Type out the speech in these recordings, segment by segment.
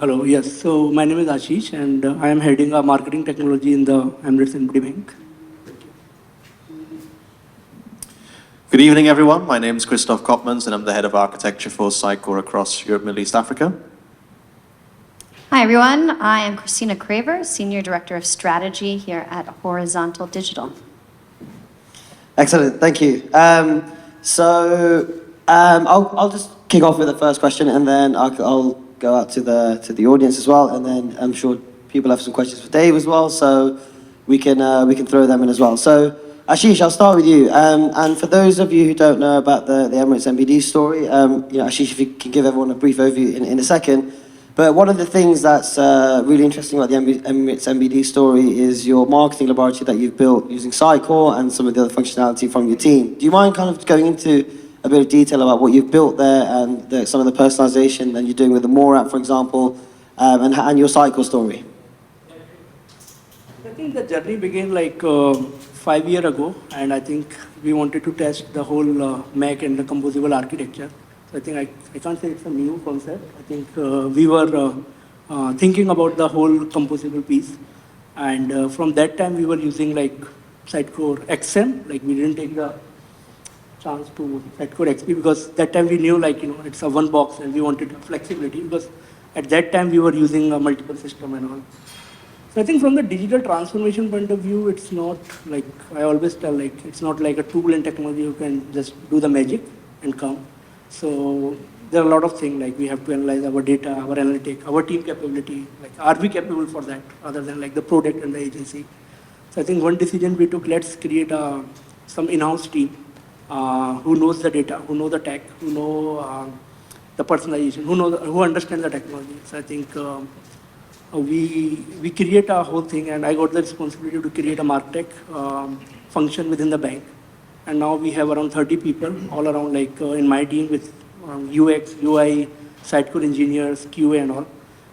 Hello, yes. So my name is Ashish, and I am heading our marketing technology in the Emirates NBD Bank. Good evening, everyone. My name is Kristoff Copmans, and I'm the head of architecture for Sitecore across Europe, Middle East, Africa. Hi, everyone. I am Christina Craver, Senior Director of Strategy here at Horizontal Digital. Excellent, thank you. I'll just kick off with the first question, and then I'll go out to the audience as well, and then I'm sure people have some questions for Dave as well, so we can throw them in as well. So Ashish, I'll start with you. And for those of you who don't know about the Emirates NBD story, Ashish, if you can give everyone a brief overview in a second. But one of the things that's really interesting about the Emirates NBD story is your marketing laboratory that you've built using Sitecore and some of the other functionality from your team. Do you mind kind of going into a bit of detail about what you've built there and some of the personalization that you're doing with the More app, for example, and your Sitecore story? I think the journey began like 5 years ago, and I think we wanted to test the whole Mac and the composable architecture. So I think I can't say it's a new concept. I think we were thinking about the whole composable piece, and from that time we were using like Sitecore XM. Like we didn't take the chance to Sitecore XP because that time we knew like it's a one box and we wanted flexibility because at that time we were using a multiple system and all. So I think from the digital transformation point of view, it's not like, I always tell like, it's not like a tool and technology you can just do the magic and come. So there are a lot of things like we have to analyze our data, our analytics, our team capability, like are we capable for that other than like the product and the agency. So I think one decision we took, let's create some in-house team who knows the data, who know the tech, who know the personalization, who understand the technology. So I think we create a whole thing, and I got the responsibility to create a MarTech function within the bank. And now we have around 30 people all around, like in my team with UX, UI, Sitecore engineers, QA and all.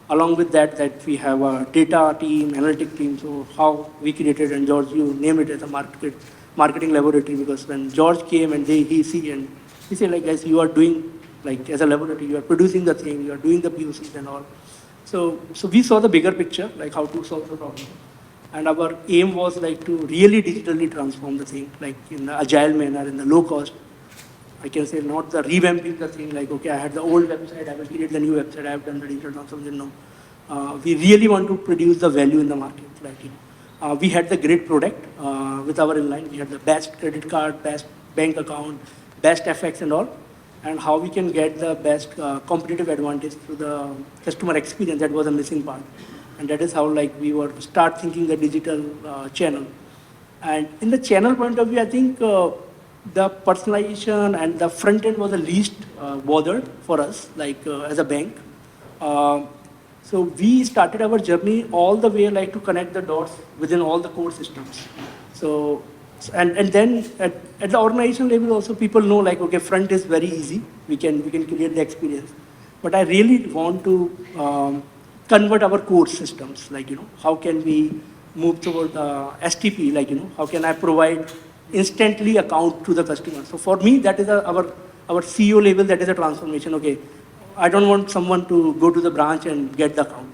Along with that we have a data team, analytic team. So how we created, and George, you named it as a marketing laboratory, because when George came and he said like, guys, you are doing like as a laboratory, you are producing the thing, you are doing the POCs and all. So we saw the bigger picture, like how to solve the problem. And our aim was like to really digitally transform the thing, like in the agile manner, in the low cost. I can say not the revamping the thing, like, okay, I had the old website, I will create the new website, I have done the digital transformation. No. We really want to produce the value in the market. Like, we had the great product with our inline. We had the best credit card, best bank account, best FX and all. And how we can get the best competitive advantage through the customer experience, that was a missing part. And that is how like we were start thinking the digital channel. And in the channel point of view, I think the personalization and the front end was the least bothered for us, like as a bank. So we started our journey all the way like to connect the dots within all the core systems. So and then at the organization level also people know like, okay, front is very easy. We can create the experience. But I really want to convert our core systems, like, how can we move toward STP, like, how can I provide instantly account to the customer. So for me, that is our CEO level, that is a transformation. Okay, I don't want someone to go to the branch and get the account.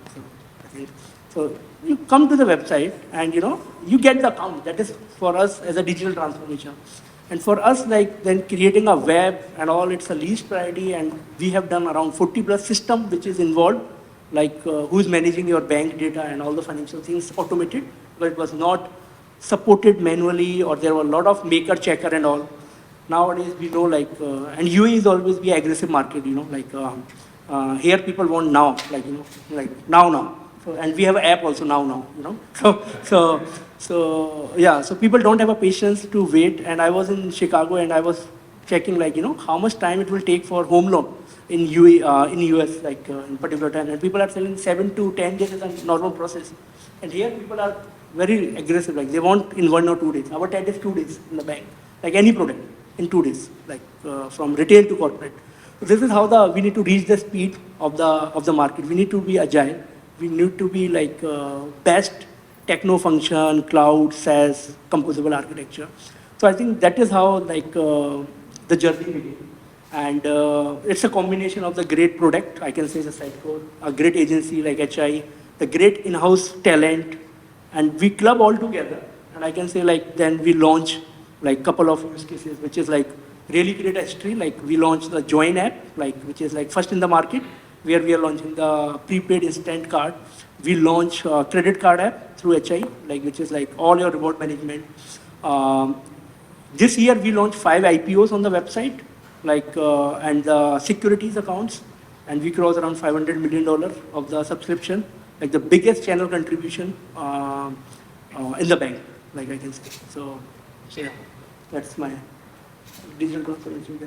So you come to the website and, you get the account. That is for us as a digital transformation. And for us, like then creating a web and all, it's a least priority. And we have done around 40 plus system which is involved, like who's managing your bank data and all the financial things automated, but it was not supported manually, or there were a lot of maker checker and all. Nowadays we know like, and UAE is always be aggressive market, like here people want now, like, like now. So, and we have an app also now. So yeah, so people don't have a patience to wait. And I was in Chicago and I was checking like, how much time it will take for home loan in UAE, in US, like in particular time. And people are selling 7 to 10 days as a normal process. And here people are very aggressive, like they want in 1 or 2 days. Our TED is 2 days in the bank, like any product in 2 days, like from retail to corporate. So this is how we need to reach the speed of the market. We need to be agile. We need to be like best techno function, cloud, SaaS, composable architecture. So I think that is how like the journey began. And it's a combination of the great product, I can say the Sitecore, a great agency like HI, the great in-house talent, and we club all together. And I can say like then we launch like couple of use cases, which is like really create a history. Like we launched the Join app, like which is like first in the market, where we are launching the prepaid instant card. We launch credit card app through HI, like which is like all your reward management. This year we launched 5 IPOs on the website, like and the securities accounts, and we crossed around $500 million of the subscription, like the biggest channel contribution in the bank, like I can say. So yeah, that's my digital transformation.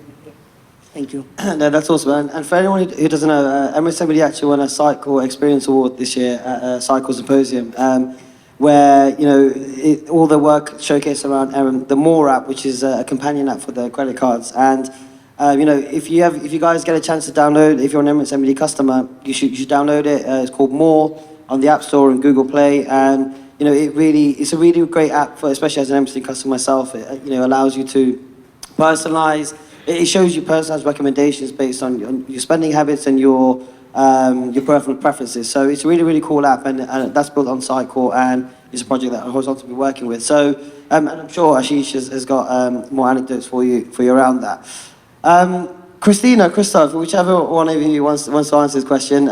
Thank you. No, that's awesome. And for anyone who doesn't know, MSMD actually won a Sitecore Experience Award this year at Sitecore Symposium, where all the work showcased around the More app, which is a companion app for the credit cards. And if you guys get a chance to download, if you're an MSMD customer, you should download it. It's called More on the App Store and Google Play, and it's a really great app for, especially as an MSMD customer myself. It allows you to personalize. It shows you personalized recommendations based on your spending habits and your personal preferences. So it's a really, really cool app, and that's built on Sitecore, and it's a project that Horizontal will be working with. So, and I'm sure Ashish has got more anecdotes for you around that. Christina, Kristoff, whichever one of you wants to answer this question,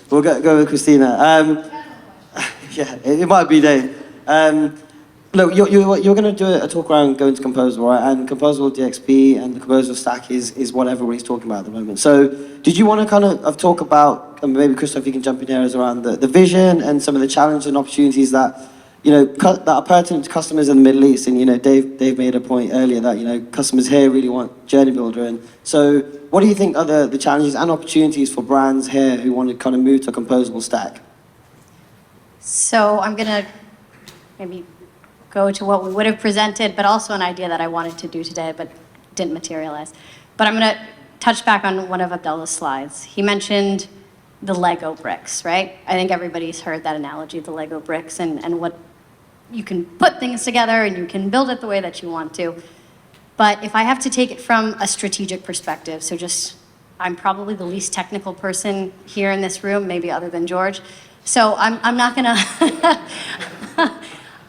we'll go with Christina. Yeah, it might be Dave. Look, you're going to do a talk around going to composable, right? And composable DXP and the composable stack is what everybody's talking about at the moment. So did you want to kind of talk about, and maybe Kristoff, you can jump in here, around the vision and some of the challenges and opportunities that, that are pertinent to customers in the Middle East? And, Dave made a point earlier that, customers here really want Journey Builder. And so what do you think are the challenges and opportunities for brands here who want to kind of move to a composable stack? So I'm going to maybe go to what we would have presented, but also an idea that I wanted to do today, but didn't materialize. But I'm going to touch back on one of Abdullah's slides. He mentioned the Lego bricks, right? I think everybody's heard that analogy, the Lego bricks, and what you can put things together and you can build it the way that you want to. But if I have to take it from a strategic perspective, so I'm probably the least technical person here in this room, maybe other than George. So I'm not going to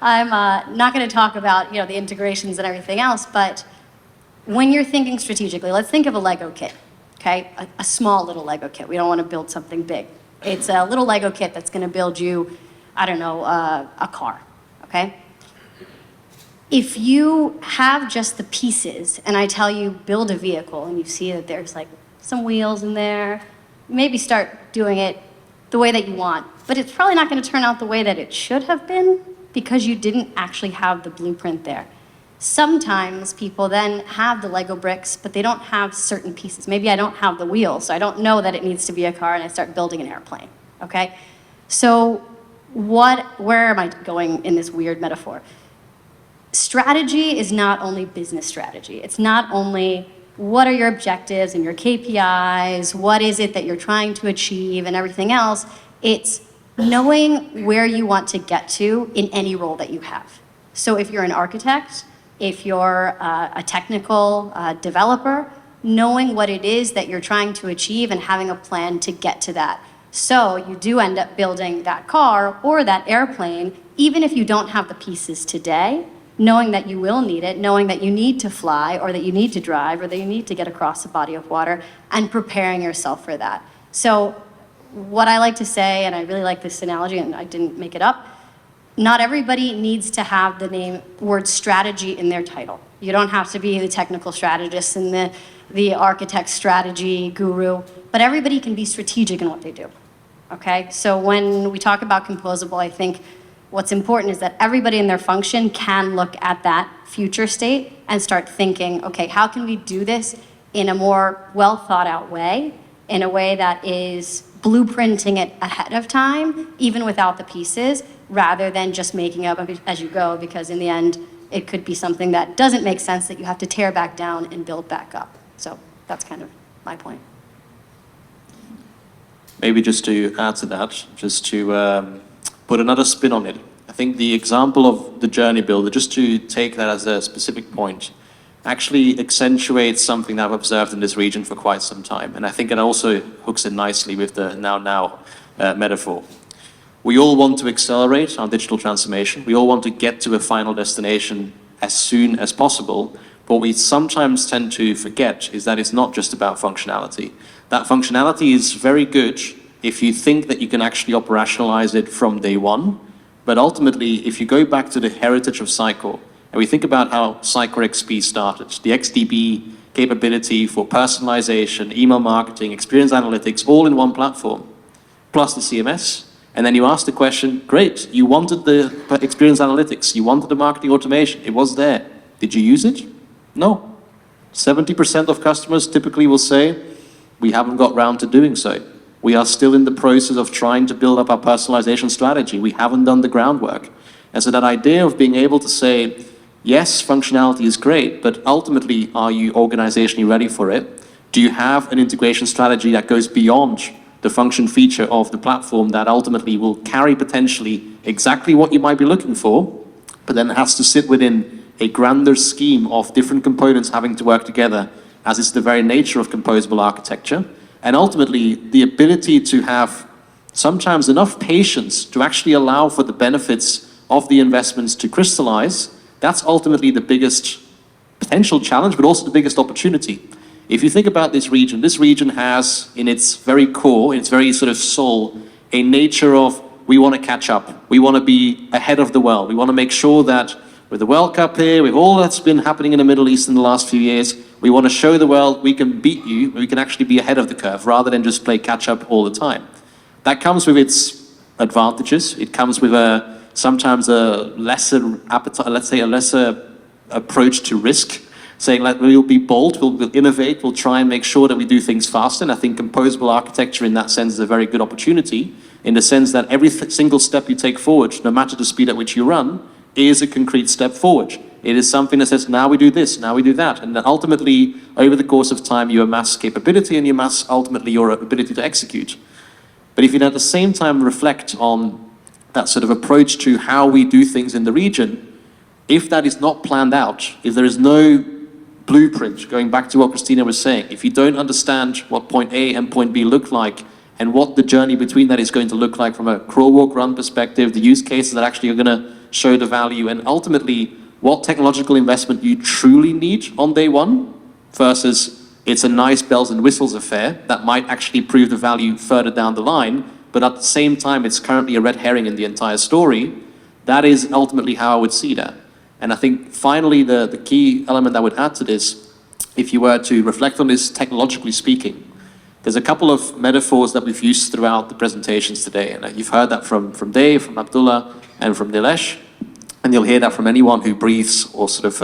I'm not going to talk about the integrations and everything else, but when you're thinking strategically, let's think of a Lego kit, okay? A small little Lego kit. We don't want to build something big. It's a little Lego kit that's going to build you, I don't know, a car, okay? If you have just the pieces and I tell you build a vehicle and you see that there's like some wheels in there, maybe start doing it the way that you want, but it's probably not going to turn out the way that it should have been, because you didn't actually have the blueprint there. Sometimes people then have the Lego bricks, but they don't have certain pieces. Maybe I don't have the wheel, so I don't know that it needs to be a car, and I start building an airplane, okay? So where am I going in this weird metaphor? Strategy is not only business strategy. It's not only what are your objectives and your KPIs, what is it that you're trying to achieve and everything else. It's knowing where you want to get to in any role that you have. So if you're an architect, if you're a technical developer, knowing what it is that you're trying to achieve and having a plan to get to that. So you do end up building that car or that airplane, even if you don't have the pieces today, knowing that you will need it, knowing that you need to fly or that you need to drive or that you need to get across a body of water, and preparing yourself for that. So what I like to say, and I really like this analogy, and I didn't make it up, not everybody needs to have the word strategy in their title. You don't have to be the technical strategist and the architect strategy guru, but everybody can be strategic in what they do, okay? So when we talk about composable, I think what's important is that everybody in their function can look at that future state and start thinking, okay, how can we do this in a more well thought out way, in a way that is blueprinting it ahead of time, even without the pieces, rather than just making up as you go, because in the end, it could be something that doesn't make sense that you have to tear back down and build back up. So that's kind of my point. Maybe just to add to that, just to put another spin on it. I think the example of the Journey Builder, just to take that as a specific point, actually accentuates something that I've observed in this region for quite some time. And I think it also hooks in nicely with the now metaphor. We all want to accelerate our digital transformation. We all want to get to a final destination as soon as possible. But what we sometimes tend to forget is that it's not just about functionality. That functionality is very good if you think that you can actually operationalize it from day one. But ultimately, if you go back to the heritage of Sitecore, and we think about how Sitecore XP started, the XDB capability for personalization, email marketing, experience analytics, all in one platform, plus the CMS. And then you ask the question, great, you wanted the experience analytics, you wanted the marketing automation, it was there. Did you use it? No. 70% of customers typically will say, we haven't got round to doing so. We are still in the process of trying to build up our personalization strategy. We haven't done the groundwork. And so that idea of being able to say, yes, functionality is great, but ultimately, are you organizationally ready for it? Do you have an integration strategy that goes beyond the function feature of the platform that ultimately will carry potentially exactly what you might be looking for, but then it has to sit within a grander scheme of different components having to work together, as is the very nature of composable architecture, and ultimately the ability to have sometimes enough patience to actually allow for the benefits of the investments to crystallize. That's ultimately the biggest potential challenge, but also the biggest opportunity. If you think about this region has in its very core, in its very sort of soul, a nature of we want to catch up. We want to be ahead of the world. We want to make sure that with the World Cup here, with all that's been happening in the Middle East in the last few years, we want to show the world we can beat you, we can actually be ahead of the curve rather than just play catch up all the time. That comes with its advantages. It comes with sometimes a lesser appetite, let's say a lesser approach to risk. Saying like we'll be bold, we'll innovate, we'll try and make sure that we do things faster. And I think composable architecture in that sense is a very good opportunity, in the sense that every single step you take forward, no matter the speed at which you run, is a concrete step forward. It is something that says, now we do this, now we do that. And then ultimately, over the course of time, you amass capability and you amass ultimately your ability to execute. But if you at the same time reflect on that sort of approach to how we do things in the region, if that is not planned out, if there is no blueprint, going back to what Christina was saying, if you don't understand what point A and point B look like and what the journey between that is going to look like from a crawl, walk, run perspective, the use cases that actually are going to show the value, and ultimately what technological investment you truly need on day one versus it's a nice bells and whistles affair that might actually prove the value further down the line, but at the same time it's currently a red herring in the entire story. That is ultimately how I would see that. And I think finally the key element I would add to this, if you were to reflect on this technologically speaking, there's a couple of metaphors that we've used throughout the presentations today. And you've heard that from Dave, from Abdullah, and from Nilesh. And you'll hear that from anyone who breathes or sort of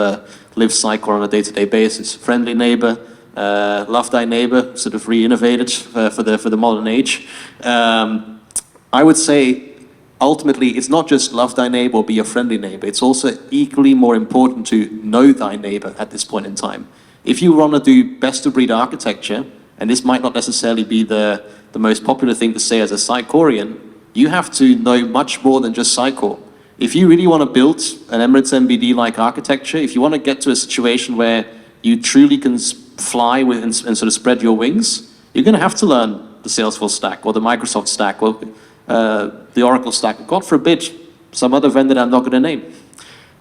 lives Sitecore on a day-to-day basis. Friendly neighbor, love thy neighbor, sort of re-innovated for the modern age. I would say, ultimately, it's not just love thy neighbor or be a friendly neighbor. It's also equally more important to know thy neighbor at this point in time. If you want to do best-of-breed architecture, and this might not necessarily be the most popular thing to say as a Sitecorean, you have to know much more than just Sitecore. If you really want to build an Emirates MBD-like architecture, if you want to get to a situation where you truly can fly with and sort of spread your wings, you're going to have to learn the Salesforce stack or the Microsoft stack or the Oracle stack. God forbid, some other vendor that I'm not going to name.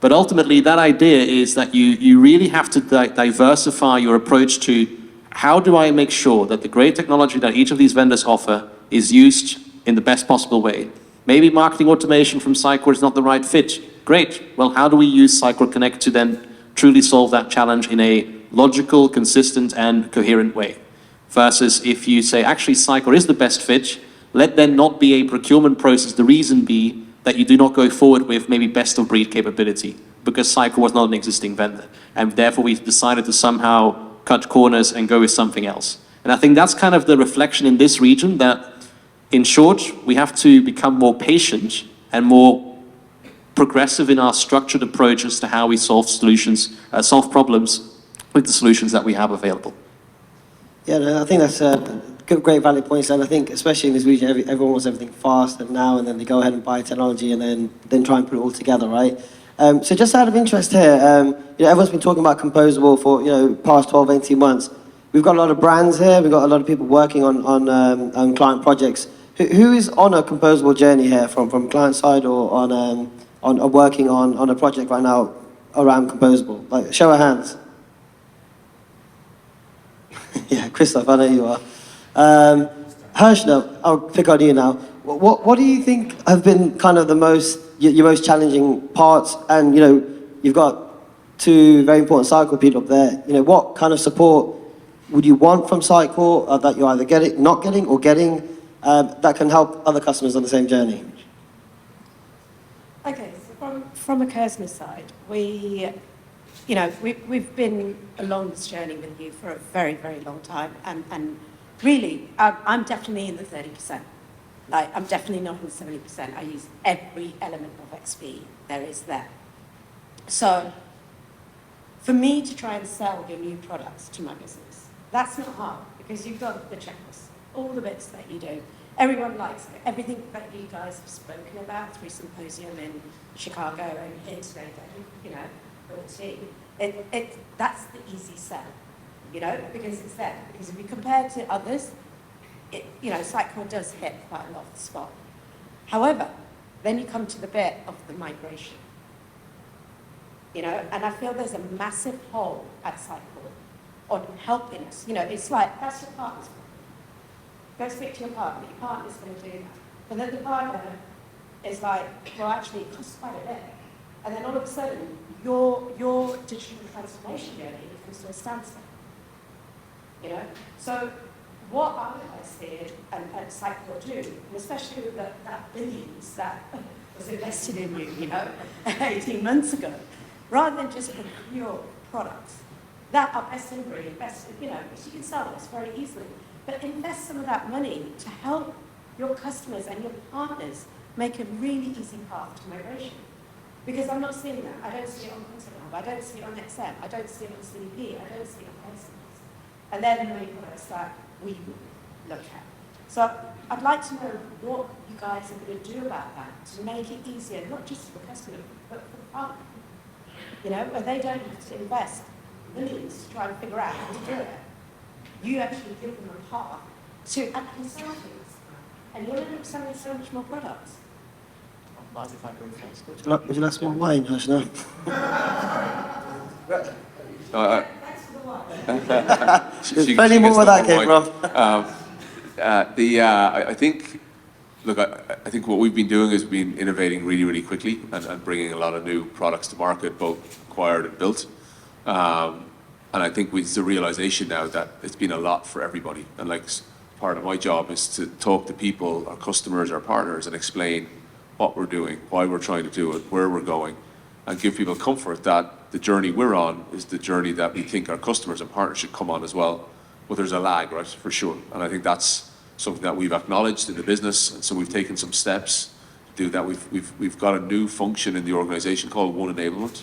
But ultimately, that idea is that you really have to diversify your approach to how do I make sure that the great technology that each of these vendors offer is used in the best possible way. Maybe marketing automation from Sitecore is not the right fit. Great. Well, how do we use Sitecore Connect to then truly solve that challenge in a logical, consistent, and coherent way? Versus if you say, actually, Sitecore is the best fit, let then not be a procurement process. The reason be that you do not go forward with maybe best-of-breed capability because Sitecore was not an existing vendor. And therefore, we've decided to somehow cut corners and go with something else. And I think that's kind of the reflection in this region that, in short, we have to become more patient and more progressive in our structured approaches to how we solve solve problems with the solutions that we have available. Yeah, no, I think that's great valid points, and I think especially in this region, everyone wants everything fast and now, and then they go ahead and buy technology and then try and put it all together, right? So just out of interest here, everyone's been talking about composable for past 12, 18 months. We've got a lot of brands here. We've got a lot of people working on client projects. Who is on a composable journey here from client side or on working on a project right now around composable? Like, show of hands. Yeah, Kristoff, I know you are. Hershna, I'll pick on you now. What do you think have been kind of your most challenging parts? And you've got two very important Sitecore people up there. What kind of support would you want from Sitecore that you're either not getting, or getting that can help other customers on the same journey? Okay, so from a customer side, we've been along this journey with you for a very, very long time, and really, I'm definitely in the 30%. Like, I'm definitely not in the 70%. I use every element of XP there is there. So, for me to try and sell your new products to my business, that's not hard, because you've got the checklist, all the bits that you do. Everyone likes it. Everything that you guys have spoken about through Symposium in Chicago and here today, for the team, that's the easy sell, because it's there. Because if you compare it to others, Sitecore does hit quite a lot of the spot. However, then you come to the bit of the migration, and I feel there's a massive hole at Sitecore on helping us. It's like, that's your partner's problem. Go speak to your partner is going to do that. But then the partner is like, well, actually, it costs quite a bit. And then all of a sudden, your digital transformation journey comes to a standstill. So what I would see and Sitecore do, and especially with that billions that was invested in you, 18 months ago, rather than just procure products that are best in breed, because you can sell this very easily, but invest some of that money to help your customers and your partners make a really easy path to migration. Because I'm not seeing that. I don't see it on Content Hub, I don't see it on XM, I don't see it on CDP, I don't see it on Customers. And they're the main products that we look at. So I'd like to know what you guys are going to do about that to make it easier, not just for the customer, but for the partner. Where they don't have to invest millions to try and figure out how to do it. You actually give them a path to actually sell things. And you'll end up selling so much more products. Would you like some more wine, Hershna? There's plenty more where that came from. I think what we've been doing is been innovating really, really quickly and bringing a lot of new products to market, both acquired and built. And I think it's a realization now that it's been a lot for everybody. And part of my job is to talk to people, our customers, our partners, and explain what we're doing, why we're trying to do it, where we're going, and give people comfort that the journey we're on is the journey that we think our customers and partners should come on as well. But there's a lag, right, for sure. And I think that's something that we've acknowledged in the business, and so we've taken some steps to do that. We've got a new function in the organization called One Enablement,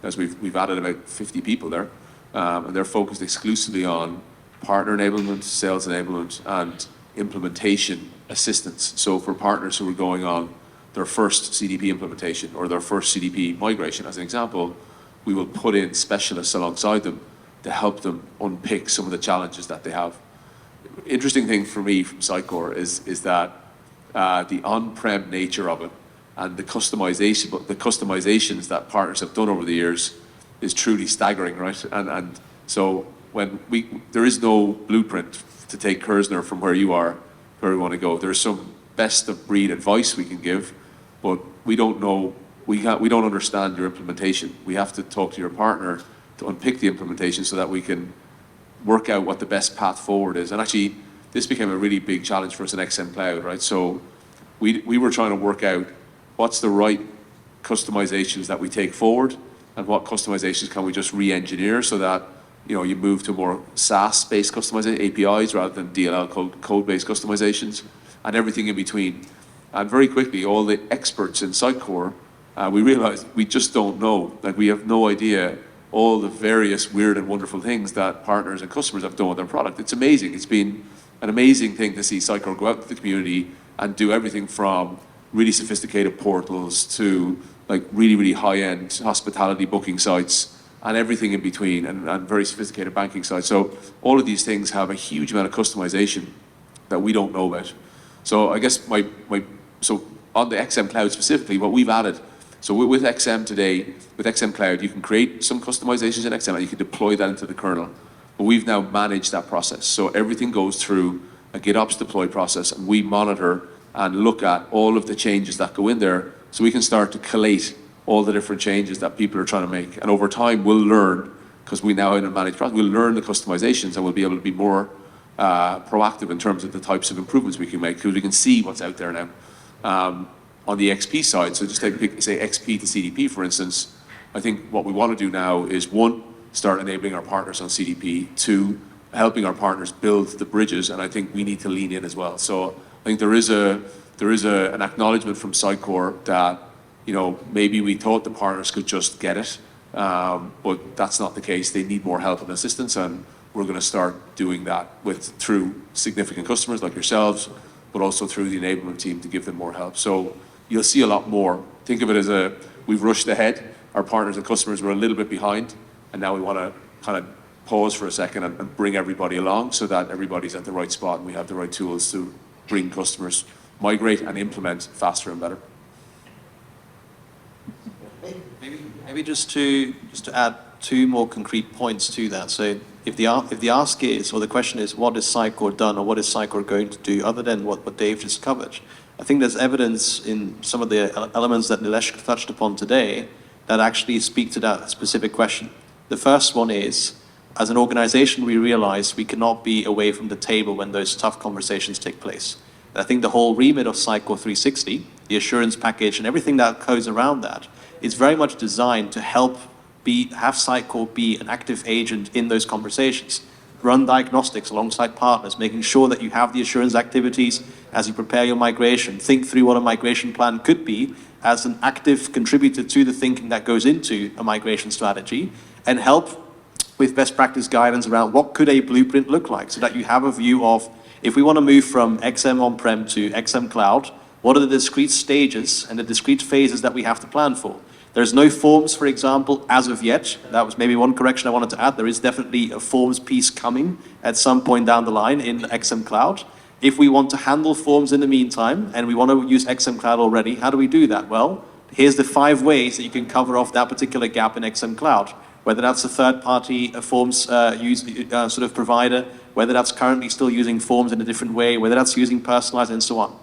as we've added about 50 people there, and they're focused exclusively on partner enablement, sales enablement, and implementation assistance. So for partners who are going on their first CDP implementation or their first CDP migration, as an example, we will put in specialists alongside them to help them unpick some of the challenges that they have. Interesting thing for me from Sitecore is that the on-prem nature of it and the customizations that partners have done over the years is truly staggering, right? And so there is no blueprint to take Kerzner from where you are, where we want to go. There's some best of breed advice we can give, but we don't know, we don't understand your implementation. We have to talk to your partner to unpick the implementation so that we can work out what the best path forward is. And actually, this became a really big challenge for us in XM Cloud, right? So we were trying to work out what's the right customizations that we take forward and what customizations can we just re-engineer so that you move to more SaaS-based customization, APIs, rather than DLL code-based customizations, and everything in between. And very quickly, all the experts in Sitecore, we realized we just don't know. We have no idea all the various weird and wonderful things that partners and customers have done with their product. It's amazing. It's been an amazing thing to see Sitecore go out to the community and do everything from really sophisticated portals to like really, really high-end hospitality booking sites and everything in between, and very sophisticated banking sites. So all of these things have a huge amount of customization that we don't know about. So I guess so on the XM Cloud specifically, what we've added, so with XM today, with XM Cloud, you can create some customizations in XM and you can deploy that into the kernel. But we've now managed that process. So everything goes through a GitOps deploy process, and we monitor and look at all of the changes that go in there, so we can start to collate all the different changes that people are trying to make. And over time, we'll learn, because we now have a managed process, we'll learn the customizations and we'll be able to be more proactive in terms of the types of improvements we can make, because we can see what's out there now. On the XP side, so just say XP to CDP, for instance, I think what we want to do now is, one, start enabling our partners on CDP, two, helping our partners build the bridges, and I think we need to lean in as well. So I think there is an acknowledgement from Sitecore that, maybe we thought the partners could just get it, but that's not the case. They need more help and assistance, and we're going to start doing that through significant customers like yourselves, but also through the enablement team to give them more help. So you'll see a lot more. Think of it as we've rushed ahead. Our partners and customers were a little bit behind, and now we want to kind of pause for a second and bring everybody along so that everybody's at the right spot and we have the right tools to bring customers migrate and implement faster and better. Maybe just to add two more concrete points to that. So if the ask is, or the question is, what has Sitecore done, or what is Sitecore going to do, other than what Dave just covered? I think there's evidence in some of the elements that Nilesh touched upon today that actually speak to that specific question. The first one is, as an organization, we realize we cannot be away from the table when those tough conversations take place. And I think the whole remit of Sitecore 360, the assurance package and everything that goes around that, is very much designed to help have Sitecore be an active agent in those conversations. Run diagnostics alongside partners, making sure that you have the assurance activities as you prepare your migration. Think through what a migration plan could be as an active contributor to the thinking that goes into a migration strategy, and help with best practice guidance around what could a blueprint look like, so that you have a view of, if we want to move from XM on-prem to XM Cloud, what are the discrete stages and the discrete phases that we have to plan for? There's no forms, for example, as of yet. That was maybe one correction I wanted to add. There is definitely a forms piece coming at some point down the line in XM Cloud. If we want to handle forms in the meantime, and we want to use XM Cloud already, how do we do that? Well, here's the 5 ways that you can cover off that particular gap in XM Cloud. Whether that's a third-party forms sort of provider, whether that's currently still using forms in a different way, whether that's using personalized, and so on.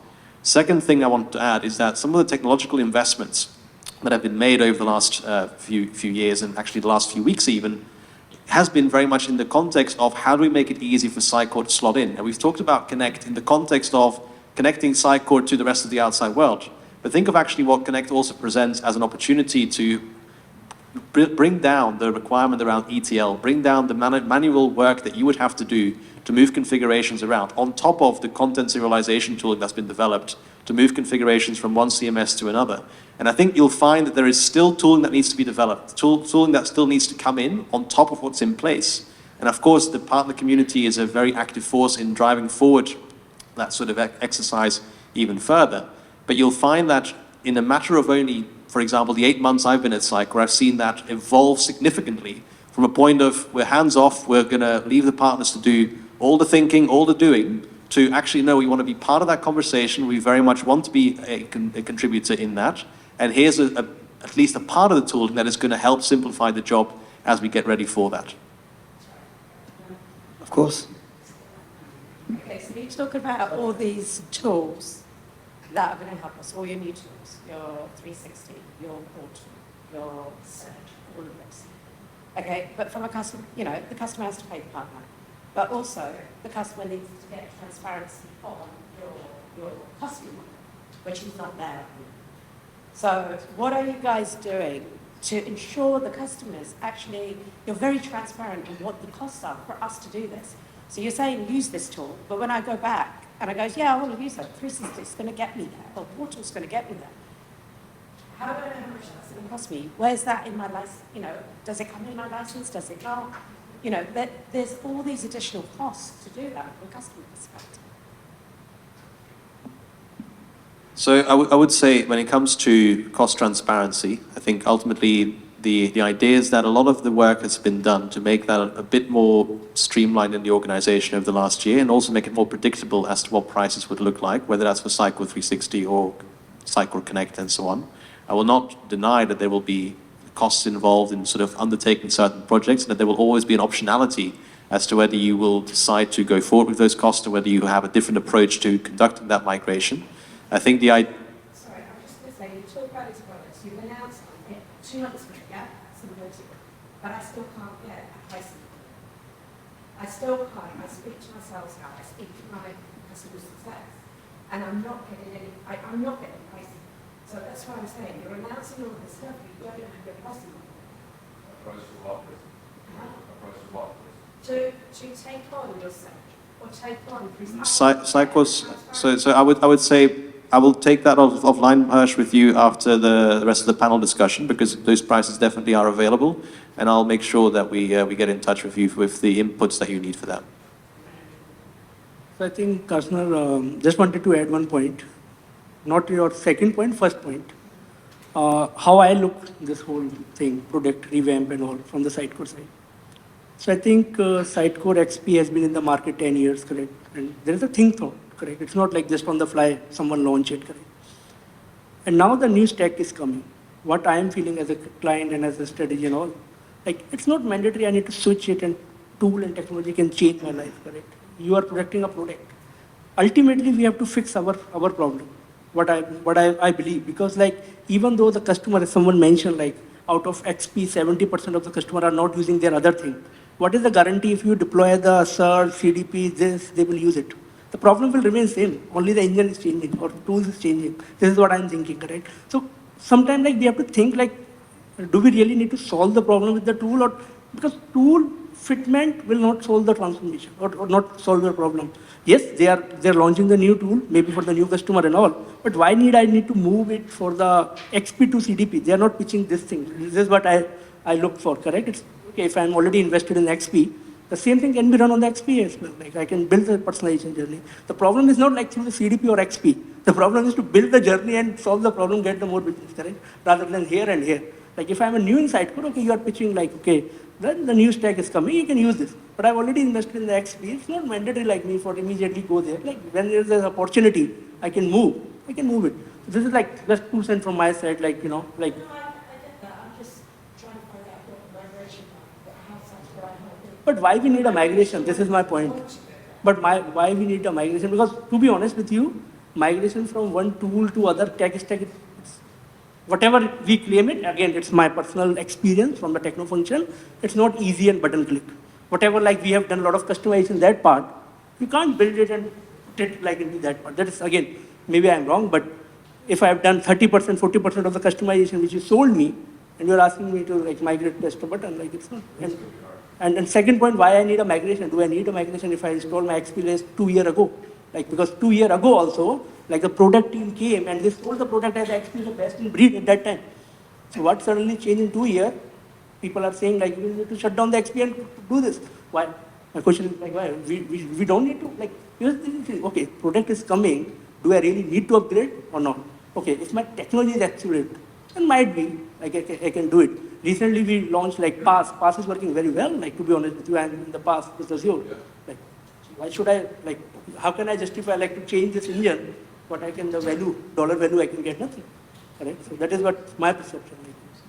Second thing I want to add is that some of the technological investments that have been made over the last few years, and actually the last few weeks even, has been very much in the context of how do we make it easy for Sitecore to slot in. And we've talked about Connect in the context of connecting Sitecore to the rest of the outside world. But think of actually what Connect also presents as an opportunity to bring down the requirement around ETL, bring down the manual work that you would have to do to move configurations around, on top of the content serialization tooling that's been developed to move configurations from one CMS to another. And I think you'll find that there is still tooling that needs to be developed, tooling that still needs to come in on top of what's in place. And of course, the partner community is a very active force in driving forward that sort of exercise even further. But you'll find that in a matter of only, for example, the 8 months I've been at Sitecore, I've seen that evolve significantly from a point of we're hands off, we're going to leave the partners to do all the thinking, all the doing, to actually, no, we want to be part of that conversation. We very much want to be a contributor in that. And here's at least a part of the tooling that is going to help simplify the job as we get ready for that. Of course. Okay, so you talk about all these tools that are going to help us, all your new tools, your 360, your portal, your search, all of this. Okay, but from a customer, the customer has to pay the partner, but also the customer needs to get transparency on your customer, which is not there. So what are you guys doing to ensure the customers actually, you're very transparent on what the costs are for us to do this? So you're saying use this tool, but when I go back and I go, yeah, I want to use it, 360 is going to get me there, or Portal's going to get me there. How do I know how much that's going to cost me? Where's that in my license? Does it come in my license? Does it not? There's all these additional costs to do that from a customer perspective. So I would say when it comes to cost transparency, I think ultimately the idea is that a lot of the work has been done to make that a bit more streamlined in the organization over the last year and also make it more predictable as to what prices would look like, whether that's for Sitecore 360 or Sitecore Connect and so on. I will not deny that there will be costs involved in sort of undertaking certain projects and that there will always be an optionality as to whether you will decide to go forward with those costs or whether you have a different approach to conducting that migration. I think the idea... Sorry, I'm just going to say, you talk about these products, you've announced it 2 months ago, yeah? Symposium. But I still can't get a pricing. I still can't. I speak to my sales guy, I speak to my customer success, and I'm not getting any, I'm not getting pricing. So that's why I'm saying, you're announcing all this stuff, but you don't have your pricing. A price for what? A price for what? To take on yourself, or take on... Sitecore's, so I would say I will take that offline, Harsh, with you after the rest of the panel discussion, because those prices definitely are available, and I'll make sure that we get in touch with you with the inputs that you need for that. So I think, Karsner, just wanted to add one point, not your second point, first point. How I look this whole thing, product revamp and all, from the Sitecore side. So I think Sitecore XP has been in the market 10 years, correct? And there is a think thought, correct? It's not like just on the fly, someone launch it, correct? And now the new stack is coming. What I am feeling as a client and as a strategy and all, like it's not mandatory I need to switch it and tool and technology can change my life, correct? You are protecting a product. Ultimately, we have to fix our problem, what I believe, because like even though the customer, as someone mentioned, like out of XP, 70% of the customer are not using their other thing. What is the guarantee if you deploy the search, CDP, they will use it? The problem will remain same. Only the engine is changing or tools is changing. This is what I'm thinking, correct? So sometimes like we have to think like, do we really need to solve the problem with the tool, or because tool fitment will not solve the transformation or not solve your problem. Yes, they're launching the new tool, maybe for the new customer and all, but why I need to move it for the XP to CDP? They are not pitching this thing. This is what I look for, correct? It's okay, if I'm already invested in XP, the same thing can be done on the XP as well. Like I can build the personalization journey. The problem is not like through the CDP or XP. The problem is to build the journey and solve the problem, get the more business, correct? Rather than here and here. Like if I'm a new in Sitecore, okay, you are pitching like, okay, then the new stack is coming, you can use this. But I've already invested in the XP. It's not mandatory like me for immediately go there. Like when there's an opportunity, I can move it. This is like just 2 cents from my side, like, you know, like. No, I get that. I'm just trying to find out what the migration is, how Sitecore I help you. But why we need a migration? This is my point. But why we need a migration? Because to be honest with you, migration from one tool to other tech stack, whatever we claim it, again, it's my personal experience from the techno function, it's not easy and button click. Whatever, like we have done a lot of customization that part, you can't build it and put it like into that part. That is, again, maybe I'm wrong, but if I've done 30%, 40% of the customization which you sold me, and you're asking me to like migrate just a button, like it's not. And second point, why I need a migration? Do I need a migration if I install my XP list 2 years ago? Like, because 2 years ago also, like the product team came and they sold the product as XP the best in breed at that time. So what suddenly changed in 2 years? People are saying like, we need to shut down the XP and do this. Why? My question is like, why? We don't need to, like, okay, product is coming. Do I really need to upgrade or not? Okay, if my technology is accurate, then might be, like I can do it. Recently we launched like Pass. Pass is working very well, like to be honest with you, I'm in the Pass with Azure. Like, why should I, like, how can I justify like to change this engine, but I can, the value, dollar value, I can get nothing. Correct? So that is what my perception is.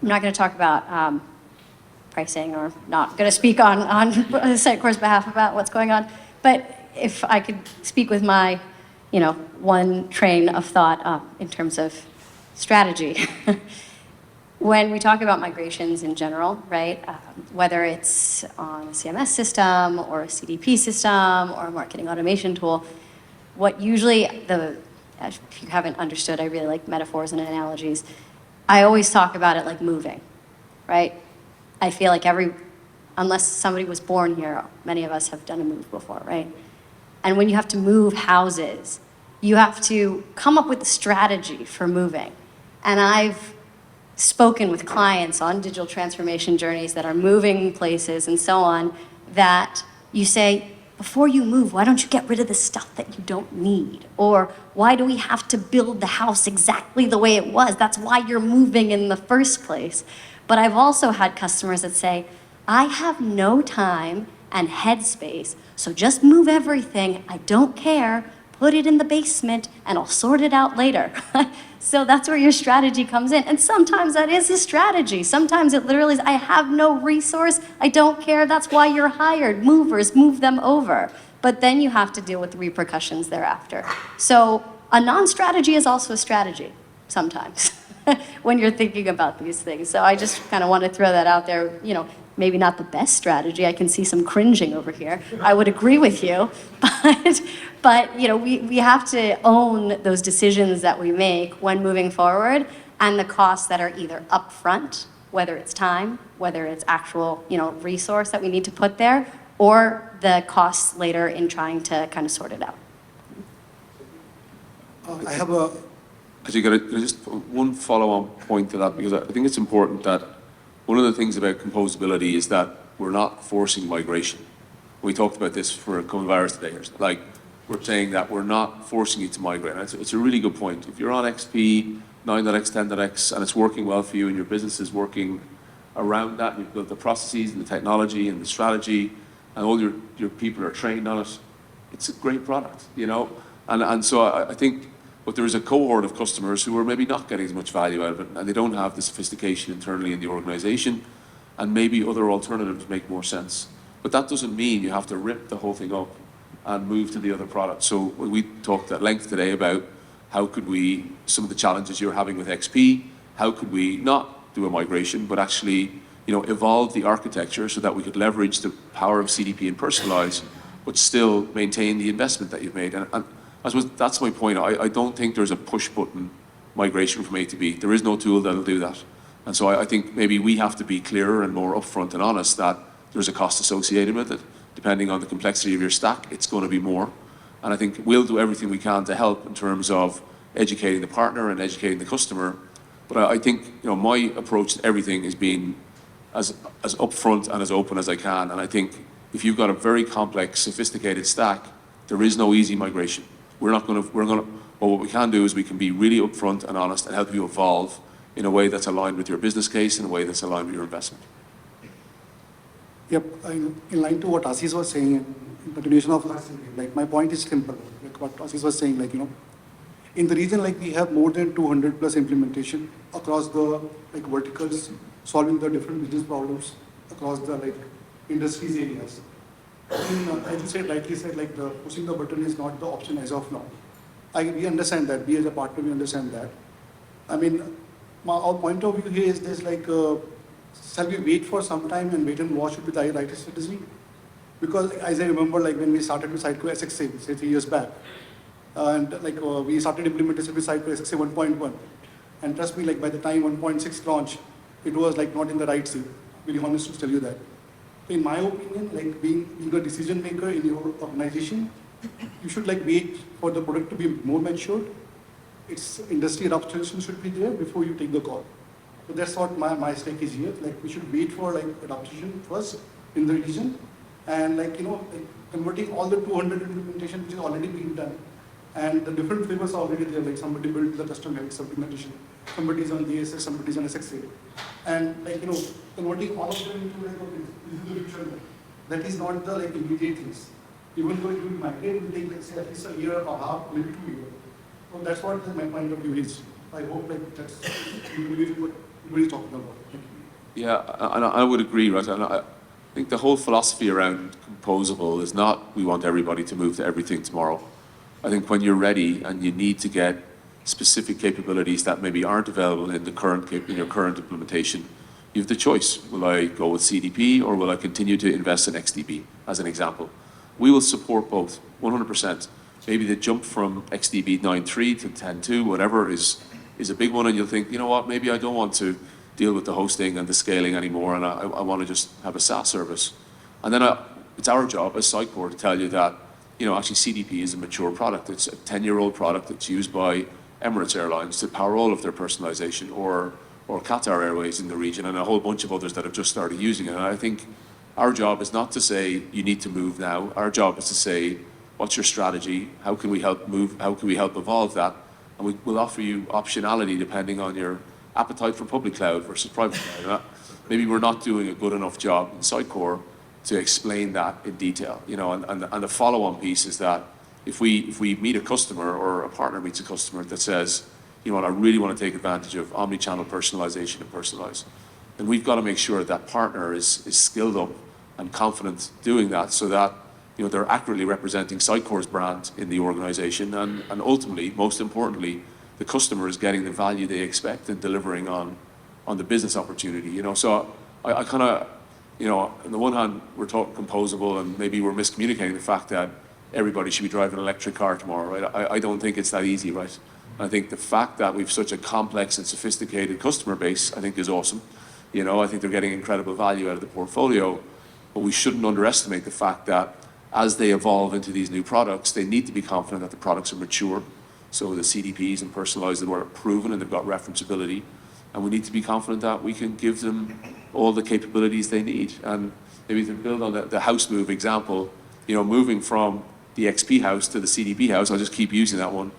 I'm not going to talk about pricing, or not going to speak on Sitecore's behalf about what's going on. But if I could speak with my, one train of thought in terms of strategy. When we talk about migrations in general, right, whether it's on a CMS system or a CDP system or a marketing automation tool, what usually if you haven't understood, I really like metaphors and analogies. I always talk about it like moving, right? I feel like unless somebody was born here, many of us have done a move before, right? And when you have to move houses, you have to come up with a strategy for moving. And I've spoken with clients on digital transformation journeys that are moving places and so on, that you say, before you move, why don't you get rid of the stuff that you don't need? Or why do we have to build the house exactly the way it was? That's why you're moving in the first place. But I've also had customers that say, I have no time and headspace, so just move everything. I don't care. Put it in the basement and I'll sort it out later. So that's where your strategy comes in. And sometimes that is a strategy. Sometimes it literally is, I have no resource. I don't care. That's why you're hired. Movers, move them over. But then you have to deal with the repercussions thereafter. So a non-strategy is also a strategy sometimes when you're thinking about these things. So I just kind of want to throw that out there. You know, maybe not the best strategy. I can see some cringing over here. I would agree with you, but you know, we have to own those decisions that we make when moving forward, and the costs that are either upfront, whether it's time, whether it's actual, you know, resource that we need to put there, or the costs later in trying to kind of sort it out. I have a Actually, just one follow-on point to that, because I think it's important that one of the things about composability is that we're not forcing migration. We talked about this for a couple of hours today. Like, we're saying that we're not forcing you to migrate. And it's a really good point. If you're on XP, 9.x, 10.x, and it's working well for you and your business is working around that, and you've built the processes and the technology and the strategy, and all your people are trained on it, it's a great product, you know? And so I think, but there is a cohort of customers who are maybe not getting as much value out of it, and they don't have the sophistication internally in the organization, and maybe other alternatives make more sense. But that doesn't mean you have to rip the whole thing up and move to the other product. So we talked at length today about how could we, some of the challenges you're having with XP, how could we not do a migration, but actually, you know, evolve the architecture so that we could leverage the power of CDP and personalize, but still maintain the investment that you've made. And I suppose that's my point. I don't think there's a push-button migration from A to B. There is no tool that'll do that. And so I think maybe we have to be clearer and more upfront and honest that there's a cost associated with it. Depending on the complexity of your stack, it's going to be more. And I think we'll do everything we can to help in terms of educating the partner and educating the customer. But I think, you know, my approach to everything is being as upfront and as open as I can. And I think if you've got a very complex, sophisticated stack, there is no easy migration. But what we can do is we can be really upfront and honest and help you evolve in a way that's aligned with your business case, in a way that's aligned with your investment. Yep, in line to what Ashish was saying, in continuation of like my point is simple. Like what Ashish was saying, like, you know, in the region, like we have more than 200 plus implementation across the like verticals, solving the different business problems across the like industries areas. As you said, rightly said, like the pushing the button is not the option as of now. We understand that. We as a partner, we understand that. I mean, our point of view here is this, like, shall we wait for some time and wait and watch it with the right strategy? Because as I remember, like when we started with Sitecore SXA, say 3 years back, and like we started implementation with Sitecore SXA 1.1, and trust me, like by the time 1.6 launched, it was like not in the right shape. Very honest to tell you that. In my opinion, like being a decision maker in your organization, you should like wait for the product to be more matured. Its industry adaptation should be there before you take the call. So that's what my stake is here. Like we should wait for like adaptation first in the region, and like, you know, like converting all the 200 implementation which is already being done, and the different flavors are already there. Like somebody built the custom health implementation, somebody's on DSS, somebody's on SXA, and like, you know, converting all of them into like a future. That is not the like immediate things. Even though it will migrate, it will take like say at least a year or a half, maybe 2 years. So that's what my point of view is. I hope like that's what everybody's talking about. Yeah, and I would agree, right? And I think the whole philosophy around composable is not we want everybody to move to everything tomorrow. I think when you're ready and you need to get specific capabilities that maybe aren't available in your current implementation, you have the choice. Will I go with CDP or will I continue to invest in XDB, as an example? We will support both, 100%. Maybe the jump from XDB 9.3 to 10.2, whatever, is a big one, and you'll think, you know what, maybe I don't want to deal with the hosting and the scaling anymore, and I want to just have a SaaS service. And then it's our job as Sitecore to tell you that, you know, actually CDP is a mature product. It's a 10-year-old product that's used by Emirates Airlines to power all of their personalization, or Qatar Airways in the region, and a whole bunch of others that have just started using it. And I think Our job is not to say you need to move now. Our job is to say, what's your strategy? How can we help move? How can we help evolve that? And we'll offer you optionality depending on your appetite for public cloud versus private cloud. Maybe we're not doing a good enough job in Sitecore to explain that in detail. And the follow-on piece is that if we meet a customer or a partner meets a customer that says, you know what, I really want to take advantage of omni-channel personalization and personalize, then we've got to make sure that partner is skilled up and confident doing that, so that they're accurately representing Sitecore's brand in the organization, and ultimately, most importantly, the customer is getting the value they expect and delivering on the business opportunity. So I kind of, on the one hand, we're talking composable, and maybe we're miscommunicating the fact that everybody should be driving an electric car tomorrow, right? I don't think it's that easy, right? I think the fact that we've such a complex and sophisticated customer base, I think is awesome. I think they're getting incredible value out of the portfolio, but we shouldn't underestimate the fact that as they evolve into these new products, they need to be confident that the products are mature. So the CDPs and personalized are proven and they've got referenceability. And we need to be confident that we can give them all the capabilities they need. And maybe to build on the house move example, moving from the XP house to the CDP house, I'll just keep using that one,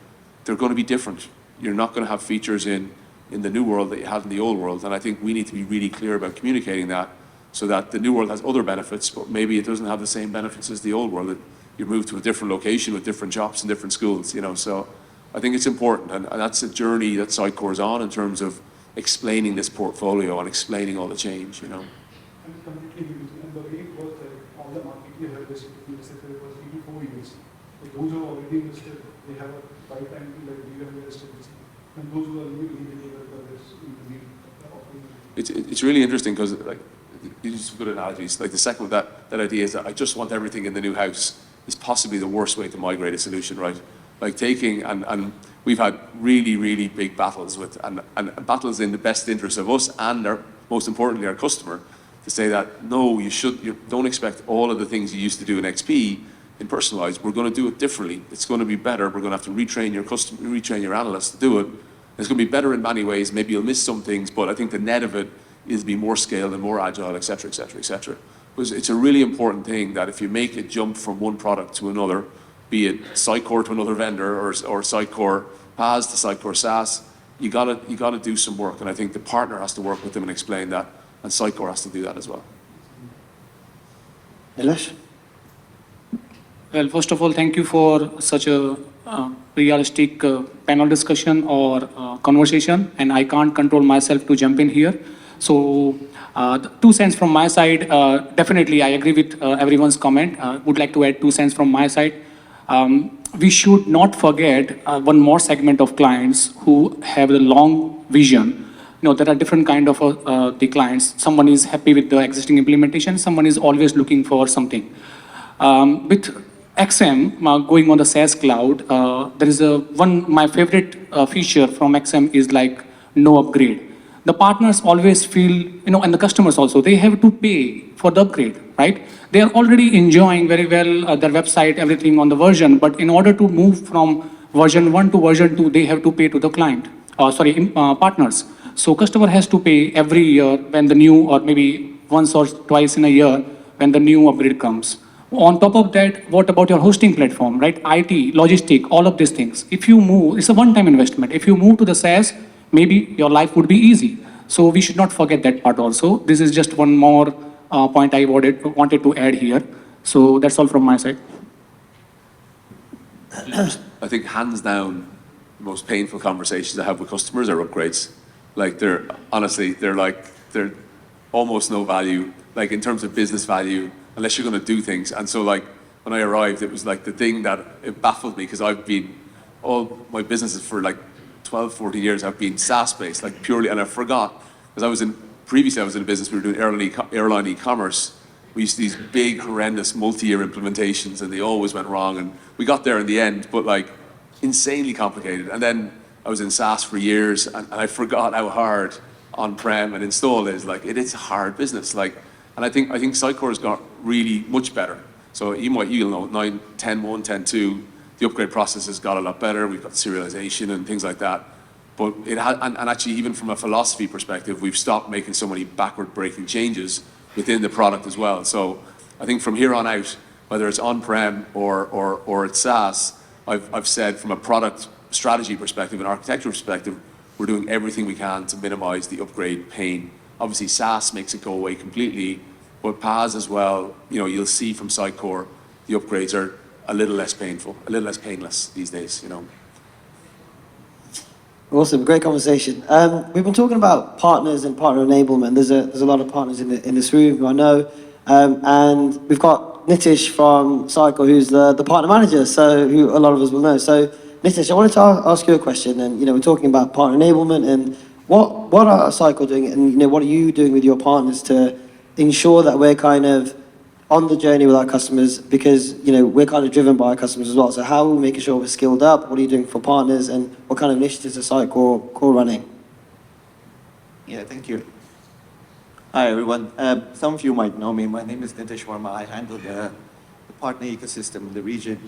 they're going to be different. You're not going to have features in the new world that you had in the old world. And I think we need to be really clear about communicating that, so that the new world has other benefits, but maybe it doesn't have the same benefits as the old world. That you move to a different location with different jobs and different schools, So I think it's important, and that's a journey that Sitecore is on in terms of explaining this portfolio and explaining all the change, And completely with you. And the way it was that all the market you have listed, it was 3 to 4 years. But those who are already invested, they have a 5 times like we have invested. And those who are new, they have in the offering. It's really interesting because you use some good analogies. Like the second that idea is that I just want everything in the new house is possibly the worst way to migrate a solution, right? Like taking, and we've had really, really big battles with, and battles in the best interest of us and most importantly, our customer, to say that, no, you don't expect all of the things you used to do in XP in personalized. We're going to do it differently. It's going to be better. We're going to have to retrain your customer, retrain your analysts to do it. It's going to be better in many ways. Maybe you'll miss some things, but I think the net of it is be more scaled and more agile, et cetera, et cetera, et cetera. Because it's a really important thing that if you make a jump from one product to another, be it Sitecore to another vendor or Sitecore PaaS to Sitecore SaaS, you gotta do some work. And I think the partner has to work with them and explain that, and Sitecore has to do that as well. Nilesh? Well, first of all, thank you for such a realistic panel discussion or conversation, and I can't control myself to jump in here. So, 2 cents from my side. Definitely, I agree with everyone's comment. Would like to add 2 cents from my side. We should not forget one more segment of clients who have the long vision. There are different kind of the clients. Someone is happy with the existing implementation. Someone is always looking for something. With XM going on the SaaS cloud, there is my favorite feature from XM is like no upgrade. The partners always feel, and the customers also, they have to pay for the upgrade, right? They are already enjoying very well their website, everything on the version, but in order to move from version 1 to version 2, they have to pay to the client, partners. So customer has to pay every year when the new, or maybe once or twice in a year when the new upgrade comes. On top of that, what about your hosting platform, right? IT, logistic, all of these things. If you move, it's a one-time investment. If you move to the SaaS, maybe your life would be easy. So we should not forget that part also. This is just one more point I wanted to add here. So that's all from my side. I think hands down, the most painful conversations I have with customers are upgrades. Like they're almost no value, like in terms of business value, unless you're going to do things. And so like when I arrived, it was like the thing that it baffled me, because I've been, all my businesses for like 12, 14 years have been SaaS-based, like purely, and I forgot, because previously I was in a business, we were doing airline e-commerce. We used to these big, horrendous, multi-year implementations, and they always went wrong, and we got there in the end, but like insanely complicated. And then I was in SaaS for years, and I forgot how hard on-prem and install is. Like it's a hard business. Like, and I think Sitecore has got really much better. So you'll know 9, 10.1, 10.2, the upgrade process has got a lot better. We've got serialization and things like that. But it had, and actually even from a philosophy perspective, we've stopped making so many backward breaking changes. within the product as well. So I think from here on out, whether it's on-prem or it's SaaS, I've said from a product strategy perspective and architectural perspective, we're doing everything we can to minimize the upgrade pain. Obviously, SaaS makes it go away completely, but PaaS as well, you'll see from Sitecore, the upgrades are a little less painful, a little less painless these days, Awesome, great conversation. We've been talking about partners and partner enablement. There's a lot of partners in this room who I know, and we've got Nitish from Sitecore, who's the partner manager, so who a lot of us will know. So Nitish, I wanted to ask you a question, and we're talking about partner enablement, and what are Sitecore doing, and what are you doing with your partners to ensure that we're kind of on the journey with our customers, because we're kind of driven by our customers as well. So how are we making sure we're skilled up? What are you doing for partners, and what kind of initiatives is Sitecore running? Yeah, thank you. Hi everyone. Some of you might know me. My name is Nitish Verma. I handle the partner ecosystem in the region.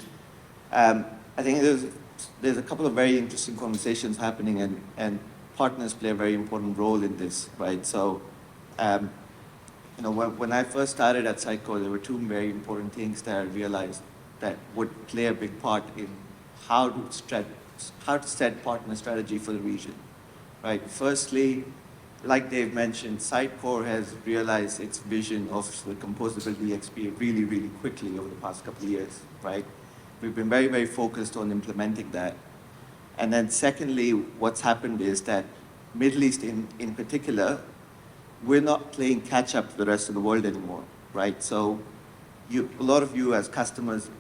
I think there's a couple of very interesting conversations happening, and partners play a very important role in this, right? So, when I first started at Sitecore, there were two very important things that I realized that would play a big part in how to set partner strategy for the region, right? Firstly, like Dave mentioned, Sitecore has realized its vision of the composable DXP really, really quickly over the past couple of years, right? We've been very, very focused on implementing that. And then secondly, what's happened is that Middle East in particular, we're not playing catch up to the rest of the world anymore, right? So a lot of you as customers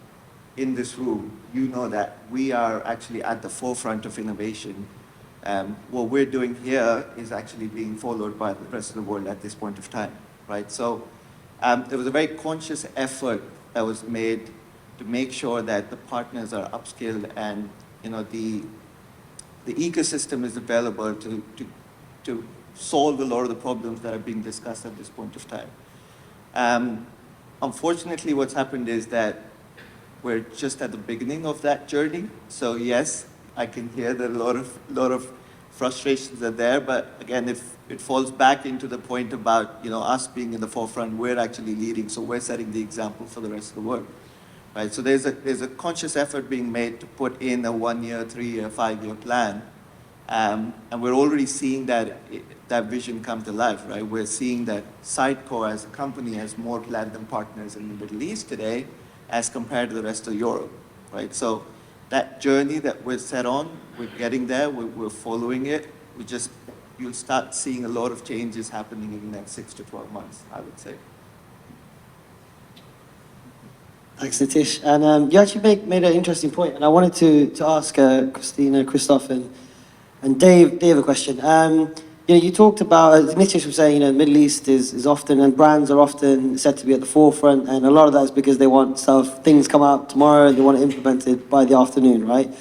in this room, you know that we are actually at the forefront of innovation. What we're doing here is actually being followed by the rest of the world at this point of time, right? So there was a very conscious effort that was made to make sure that the partners are upskilled and the ecosystem is available to solve a lot of the problems that are being discussed at this point of time. Unfortunately, what's happened is that we're just at the beginning of that journey. So yes, I can hear that a lot of frustrations are there, but again, if it falls back into the point about us being in the forefront, we're actually leading, so we're setting the example for the rest of the world, right? So there's a conscious effort being made to put in a 1 year, 3 year, 5 year plan, and we're already seeing that vision come to life, right? We're seeing that Sitecore as a company has more platinum partners in the Middle East today as compared to the rest of Europe, right? So that journey that we're set on, we're getting there, we're following it. You'll start seeing a lot of changes happening in the next 6 to 12 months, I would say. Thanks, Nitish. And you actually made an interesting point, and I wanted to ask Christina, Kristoff, and Dave a question. You talked about, Nitish was saying, Middle East is often, and brands are often said to be at the forefront, and a lot of that is because they want things come out tomorrow, and they want it implemented by the afternoon, right?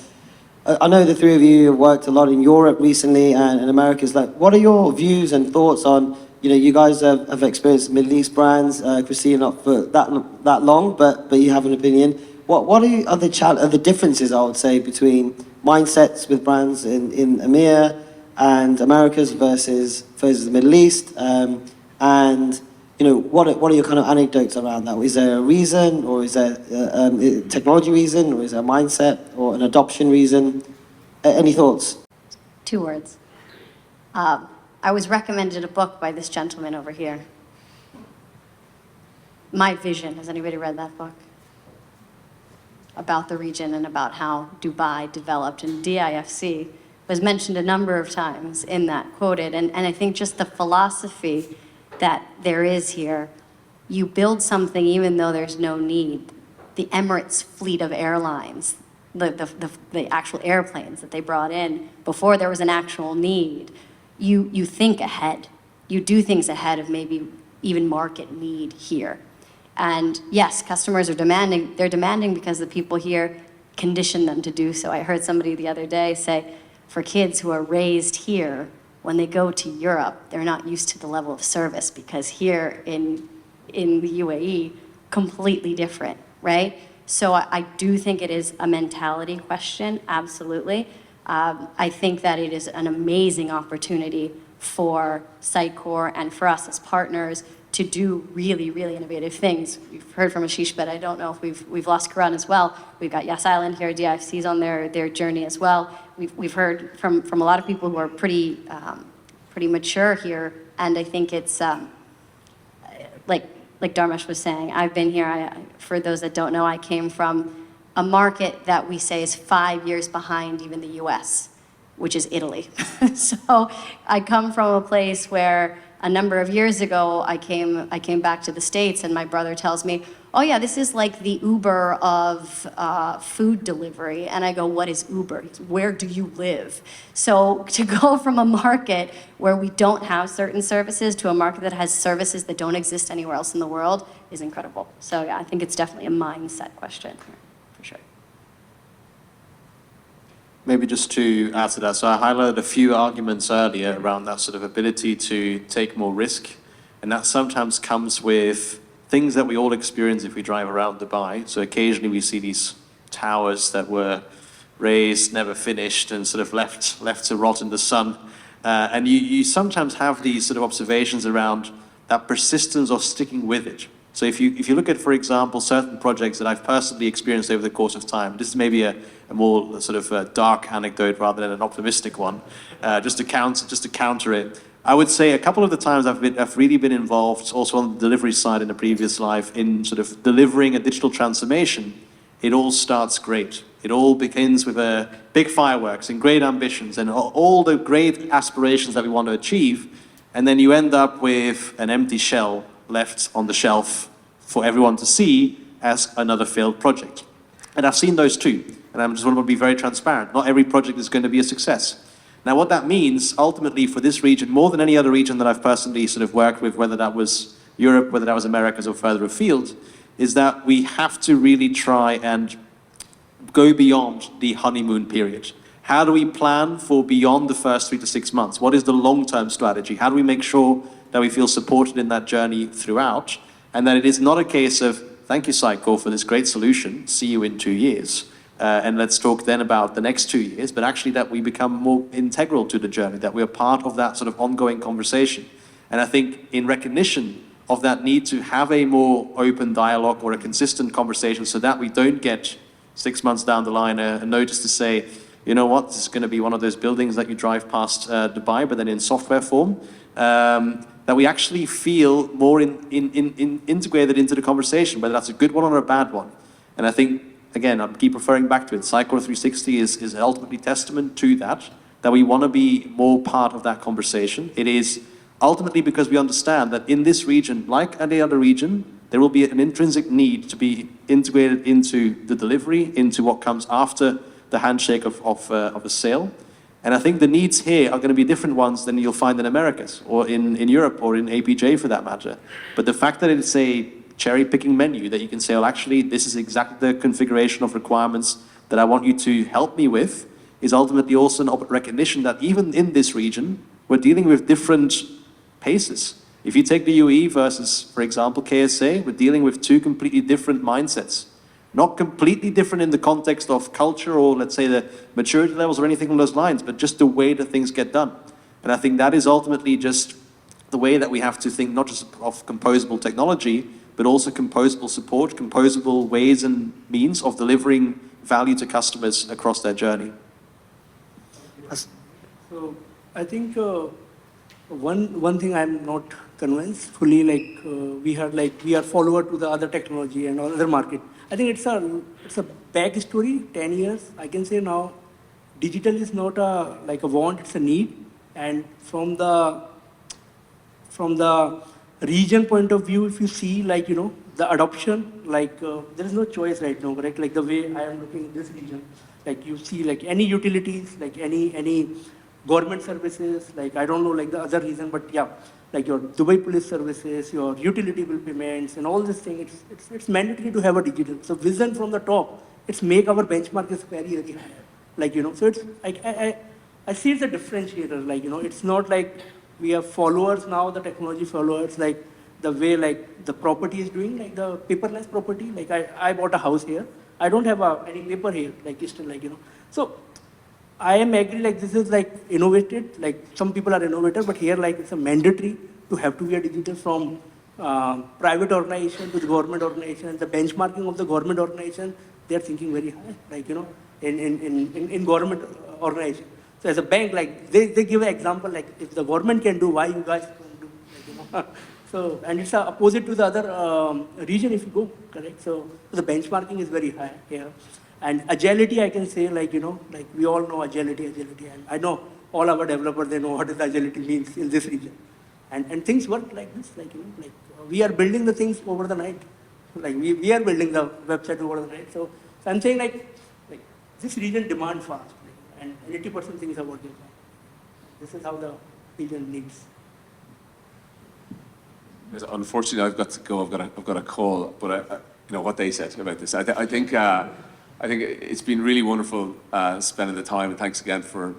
I know the three of you have worked a lot in Europe recently and in Americas. What are your views and thoughts on, you guys have experienced Middle East brands, Christina not for that long, but you have an opinion. What are the differences, I would say, between mindsets with brands in EMEA and Americas versus the Middle East? And what are your kind of anecdotes around that? Is there a reason, or is there a technology reason, or is there a mindset or an adoption reason? Any thoughts? 2 words. I was recommended a book by this gentleman over here. My Vision. Has anybody read that book? About the region and about how Dubai developed, and DIFC was mentioned a number of times in that, quoted. And I think just the philosophy that there is here, you build something even though there's no need. The Emirates fleet of airlines, the actual airplanes that they brought in before there was an actual need, you think ahead. You do things ahead of maybe even market need here. And yes, customers are demanding. They're demanding because the people here condition them to do so. I heard somebody the other day say, for kids who are raised here, when they go to Europe, they're not used to the level of service, because here in the UAE, completely different, right? So I do think it is a mentality question, absolutely. I think that it is an amazing opportunity for Sitecore and for us as partners to do really, really innovative things. We've heard from Ashish, but I don't know if we've lost Karan as well. We've got Yes Island here, DIFC's on their journey as well. We've heard from a lot of people who are pretty mature here, and I think it's like Dharmesh was saying, I've been here. For those that don't know, I came from a market that we say is 5 years behind even the US, which is Italy. So I come from a place where a number of years ago, I came back to the States, and my brother tells me, oh yeah, this is like the Uber of food delivery. And I go, what is Uber? Where do you live? So to go from a market where we don't have certain services to a market that has services that don't exist anywhere else in the world is incredible. So yeah, I think it's definitely a mindset question here, for sure. Maybe just to add to that, so I highlighted a few arguments earlier around that sort of ability to take more risk, and that sometimes comes with things that we all experience if we drive around Dubai. So occasionally we see these towers that were raised, never finished, and sort of left to rot in the sun. And you sometimes have these sort of observations around that persistence of sticking with it. So if you look at, for example, certain projects that I've personally experienced over the course of time, this is maybe a more sort of dark anecdote rather than an optimistic one, just to counter it. I would say a couple of the times I've really been involved, also on the delivery side in a previous life, in sort of delivering a digital transformation. It all starts great. It all begins with big fireworks and great ambitions and all the great aspirations that we want to achieve, and then you end up with an empty shell left on the shelf for everyone to see as another failed project. And I've seen those too, and I just want to be very transparent. Not every project is going to be a success. Now, what that means, ultimately, for this region, more than any other region that I've personally sort of worked with, whether that was Europe, whether that was Americas or further afield, is that we have to really try and go beyond the honeymoon period. How do we plan for beyond the first 3 to 6 months? What is the long-term strategy? How do we make sure that we feel supported in that journey throughout, and that it is not a case of, thank you, Sitecore, for this great solution, see you in 2 years. And let's talk then about the next 2 years, but actually that we become more integral to the journey, that we are part of that sort of ongoing conversation. And I think in recognition of that need to have a more open dialogue or a consistent conversation so that we don't get 6 months down the line a notice to say, you know what, this is going to be one of those buildings that you drive past Dubai, but then in software form, that we actually feel more integrated into the conversation, whether that's a good one or a bad one. And I think, again, I keep referring back to it. Sitecore 360 is ultimately testament to that we want to be more part of that conversation. It is ultimately because we understand that in this region, like any other region, there will be an intrinsic need to be integrated into the delivery, into what comes after the handshake of a sale. And I think the needs here are going to be different ones than you'll find in Americas or in Europe or in APJ for that matter. But the fact that it's a cherry-picking menu that you can say, well, actually, this is exactly the configuration of requirements that I want you to help me with, is ultimately also an recognition that even in this region, we're dealing with different paces. If you take the UAE versus, for example, KSA, we're dealing with two completely different mindsets. Not completely different in the context of culture or, let's say, the maturity levels or anything along those lines, but just the way that things get done. And I think that is ultimately just the way that we have to think not just of composable technology, but also composable support, composable ways and means of delivering value to customers across their journey. So I think one thing I'm not convinced fully, we are follower to the other technology and other market. I think it's a back story, 10 years. I can say now, digital is not a want, it's a need. And from the region point of view, if you see the adoption, there is no choice right now, correct? Like the way I am looking at this region, you see any utilities, any government services, I don't know the other reason, but yeah, your Dubai police services, your utility bill payments, and all this thing, it's mandatory to have a digital. So vision from the top, it's make our benchmark is very, very high. So it's, I see it's a differentiator, it's not like we have followers now, the technology followers, the way the property is doing, the paperless property, I bought a house here. I don't have any paper here, still, So I am agree, this is innovated, some people are innovator, but here it's a mandatory to have to be a digital from private organization to the government organization, the benchmarking of the government organization, they are thinking very high, like, in government organization. So as a bank, like, they give an example, like, if the government can do, why you guys can't do, like, So, and it's opposite to the other region if you go, correct? So the benchmarking is very high here. And agility, I can say, like, like we all know agility. And I know all our developers, they know what is agility means in this region. And things work like this, like, we are building the things over the night. Like we are building the website over the night. So I'm saying like this region demands fast, and 80% things are working fast. This is how the region needs. Unfortunately, I've got to go. I've got a call, but what they said about this. I think it's been really wonderful spending the time, and thanks again for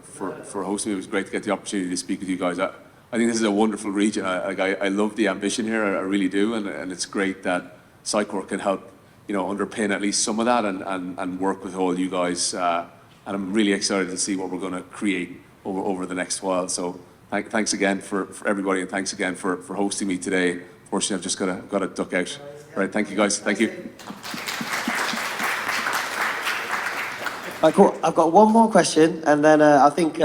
hosting me. It was great to get the opportunity to speak with you guys. I think this is a wonderful region. I love the ambition here. I really do, and it's great that Sitecore can help underpin at least some of that and work with all you guys. And I'm really excited to see what we're going to create over the next while. So. Thanks again for everybody, and thanks again for hosting me today. Fortunately, I've just got to duck out. All right, thank you guys. Thank you. All right, cool. I've got one more question, and then I think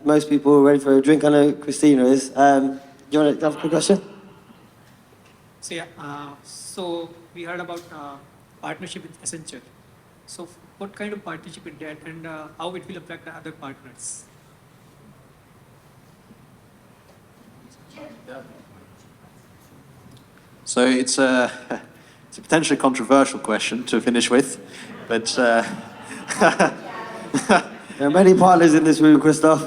most people are ready for a drink. I know Christina is. Do you want to have a quick question? So yeah, so we heard about partnership with Accenture. So what kind of partnership is that, and how it will affect the other partners? So it's a potentially controversial question to finish with, but There are many partners in this room, Kristoff.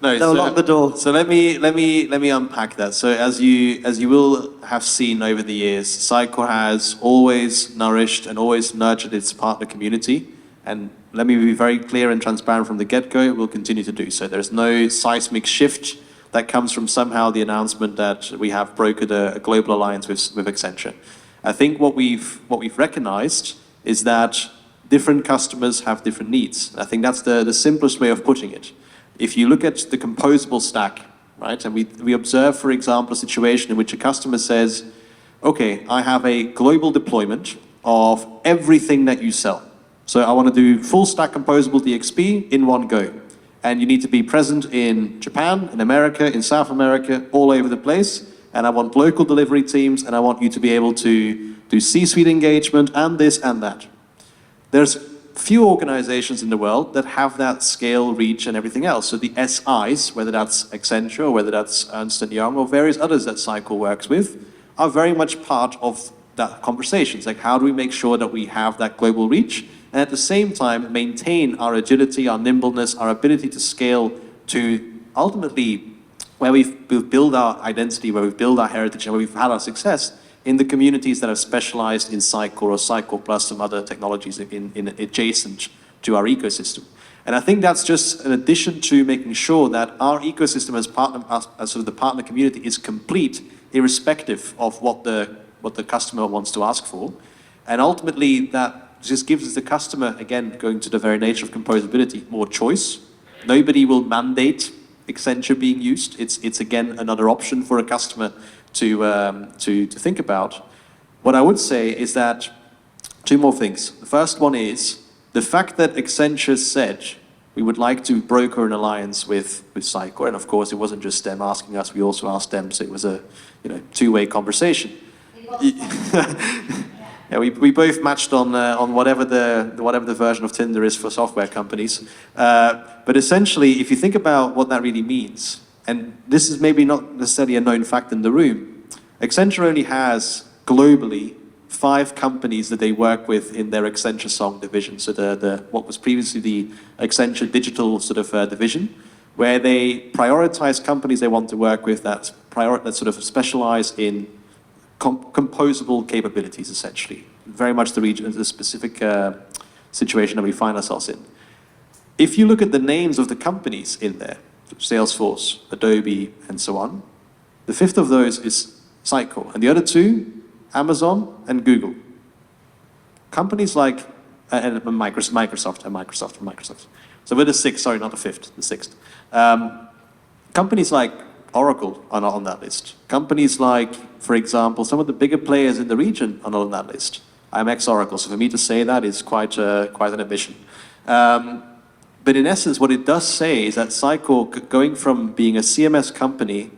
no, They'll lock the door. So let me unpack that. So as you will have seen over the years, Sitecore has always nourished and always nurtured its partner community, and let me be very clear and transparent from the get-go. We'll continue to do so. There's no seismic shift that comes from somehow the announcement that we have brokered a global alliance with Accenture. I think what we've recognized is that different customers have different needs. I think that's the simplest way of putting it. If you look at the composable stack, right, and we observe, for example, a situation in which a customer says, okay, I have a global deployment of everything that you sell. So I want to do full stack composable DXP in one go. And you need to be present in Japan, in America, in South America, all over the place. And I want local delivery teams, and I want you to be able to do C-suite engagement and this and that. There's few organizations in the world that have that scale, reach, and everything else. So the SIs, whether that's Accenture, or whether that's Ernst & Young, or various others that Sitecore works with, are very much part of that conversation. It's like, how do we make sure that we have that global reach, and at the same time maintain our agility, our nimbleness, our ability to scale to ultimately where we've built our identity, where we've built our heritage, and where we've had our success in the communities that have specialized in Sitecore or Sitecore plus some other technologies in adjacent to our ecosystem. And I think that's just an addition to making sure that our ecosystem as sort of the partner community is complete, irrespective of what the customer wants to ask for. And ultimately that just gives the customer, again, going to the very nature of composability, more choice. Nobody will mandate Accenture being used. It's again another option for a customer to think about. What I would say is that two more things. The first one is the fact that Accenture said we would like to broker an alliance with Sitecore, and of course it wasn't just them asking us, we also asked them, so it was a two-way conversation. Yeah, we both matched on whatever the version of Tinder is for software companies. But essentially, if you think about what that really means, and this is maybe not necessarily a known fact in the room, Accenture only has globally 5 companies that they work with in their Accenture Song division. So what was previously the Accenture Digital sort of division, where they prioritize companies they want to work with that sort of specialize in composable capabilities, essentially. Very much the specific situation that we find ourselves in. If you look at the names of the companies in there, Salesforce, Adobe, and so on, the 5th of those is Sitecore, and the other 2, Amazon and Google. Companies like, and Microsoft. So we're the 6th, sorry, not the 5th, the 6th. Companies like Oracle are not on that list. Companies like, for example, some of the bigger players in the region are not on that list. I'm ex-Oracle, so for me to say that is quite an admission. But in essence, what it does say is that Sitecore, going from being a CMS company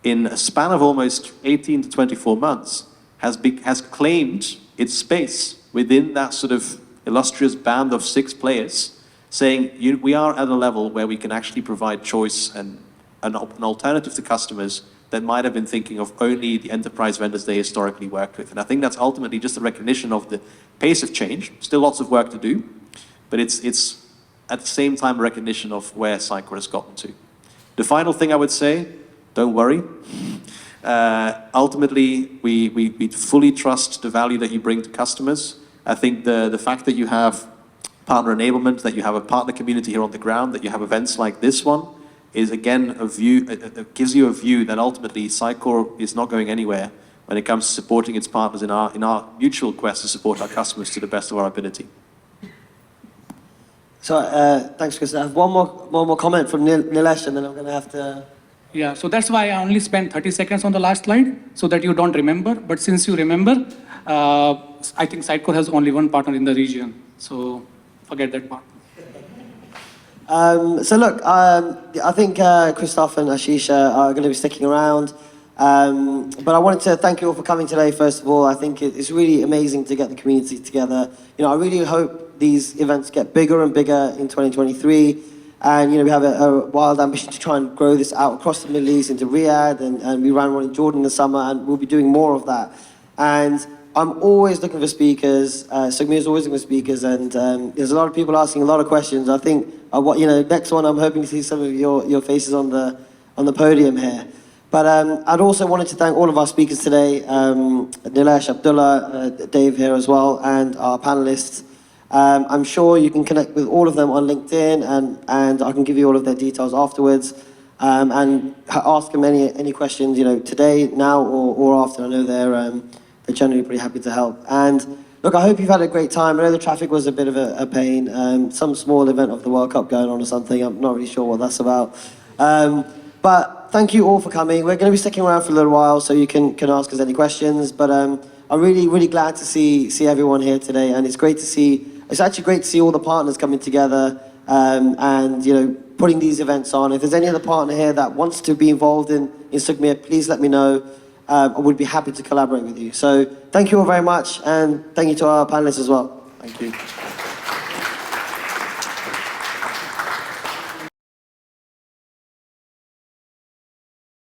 in a span of almost 18 to 24 months, has claimed its space within that sort of illustrious band of 6 players, saying we are at a level where we can actually provide choice and an alternative to customers that might have been thinking of only the enterprise vendors they historically worked with. And I think that's ultimately just a recognition of the pace of change. Still lots of work to do, but it's at the same time a recognition of where Sitecore has gotten to. The final thing I would say, don't worry. Ultimately, we fully trust the value that you bring to customers. I think the fact that you have partner enablement, that you have a partner community here on the ground, that you have events like this one, is again a view, it gives you a view that ultimately Sitecore is not going anywhere when it comes to supporting its partners in our mutual quest to support our customers to the best of our ability. So thanks, Chris. I have one more comment from Nilesh, and then I'm going to have to. Yeah, so that's why I only spent 30 seconds on the last slide, so that you don't remember. But since you remember, I think Sitecore has only one partner in the region, so forget that part. So look, I think Kristoff and Ashish are going to be sticking around. But I wanted to thank you all for coming today, first of all. I think it's really amazing to get the community together. I really hope these events get bigger and bigger in 2023. And, we have a wild ambition to try and grow this out across the Middle East into Riyadh, and we ran one in Jordan in the summer, and we'll be doing more of that. And I'm always looking for speakers. Sugmi is always looking for speakers, and there's a lot of people asking a lot of questions. I think, next one, I'm hoping to see some of your faces on the podium here. But I'd also wanted to thank all of our speakers today, Nilesh, Abdullah, Dave here as well, and our panelists. I'm sure you can connect with all of them on LinkedIn, and I can give you all of their details afterwards, and ask them any questions, today, now, or after. I know they're generally pretty happy to help. And look, I hope you've had a great time. I know the traffic was a bit of a pain, some small event of the World Cup going on or something. I'm not really sure what that's about. But thank you all for coming. We're going to be sticking around for a little while, so you can ask us any questions. But I'm really, really glad to see everyone here today, and it's actually great to see all the partners coming together, and putting these events on. If there's any other partner here that wants to be involved in Sugmi, please let me know. I would be happy to collaborate with you. So thank you all very much, and thank you to our panelists as well. Thank you.